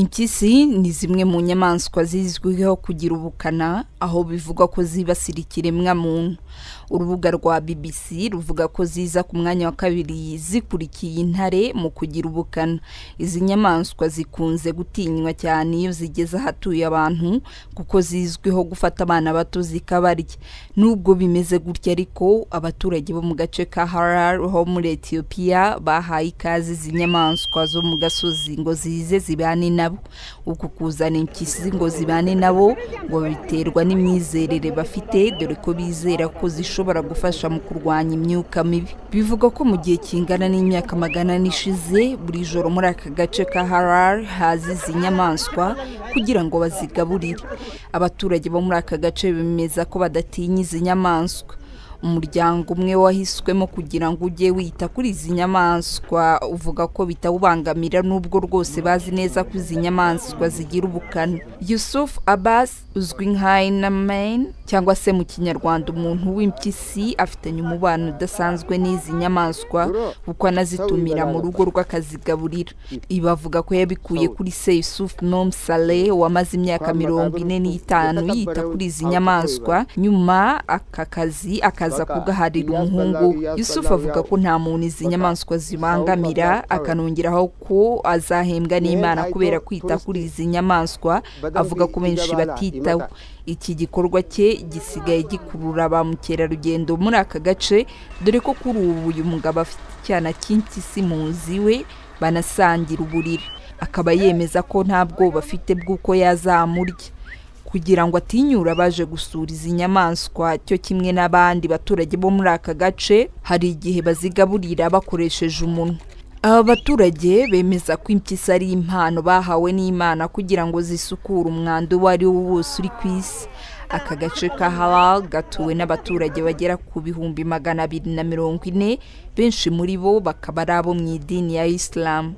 Impyisi ni zimwe mu nyamaswa zizwiho kugira ubukana, aho bivugwa ko zibasira ikiremwa muntu. Urubuga rwa BBC ruvuga ko ziza ku mwanya wa kabiri zikurikiye intare mu kugira ubukana. Izi nyamaswa zikunze gutinywa cyane iyo zigeze ahatuye abantu, kuko zizwiho gufata abana bato zikabarya. Nubwo bimeze gutya ariko, abaturage bo mu gace ka Hati ho muri Ethiopia bahaye ikaze izi nyamaswa zo mu gasozi ngo zize zibane nabo. Uku kuzana impyisi ngo zibane nabo ngo biterwa n'imyizerere bafite, dore ko bizera ko zishobora gufasha mu kurwanya imyuka mibi. Bivuga ko mu gihe kingana n'imyaka 100 ishize, buri joro muri aka gace ka Hati haza izi nyamaswa kugira ngo bazigaburire. Abaturage bo muri aka gace bemeza ko badatinya izi nyamaswa. Umuryango umwe wahiswemo kugira ngo ujye wita kuri izi nyamaswa uvuga ko bitawubangamira, nubwo rwose bazi neza ko izi nyamaswa zigira ubukana. Yusuf Abbas uzwi nka Inamain cyangwa se mu Kinyarwanda umuntu w'impyisi, afitanye umubano udasanzwe n'izi nyamaswa kuko anazitumira mu rugo rw'akazigaburira. Ibavuga ko yabikuye kuri se Yusuf Nom Saleh wamaze imyaka 45 yita kuri izi nyamaswa, nyuma aka kazi akaza kugaharira umuhungu. Yusuf avuga ko nta muntu izi nyamaswa zibangamira, akanongeraho ko azahembwa n'Imana kubera kwita kuri izi nyamaswa. Avuga ko benshi batitaho. Iki gikorwa cye gisigaye gikurura ba mukerarugendo muri aka gace, dore ko kuri ubu uyu mugabo afite icyana cy'impyisi mu nzu iwe, banasangira uburiri. Akaba yemeza ko nta bwoba afite bw'uko yazamurya, kugira ngo atinyura baje gusura izi nyamaswa. Cyo kimwe n'abandi baturage bo muri aka gace, hari igihe bazigaburira bakoresheje umunwa. Aba baturage bemeza ko impyisi ari impano bahawe n'Imana kugira ngo zisukure umwanda uwo ari wo wose uri ku isi. Aka gace ka Hati gatuwe n'abaturage bagera ku 240,000, benshi muri bo bakaba ari abo mu idini ya Islam.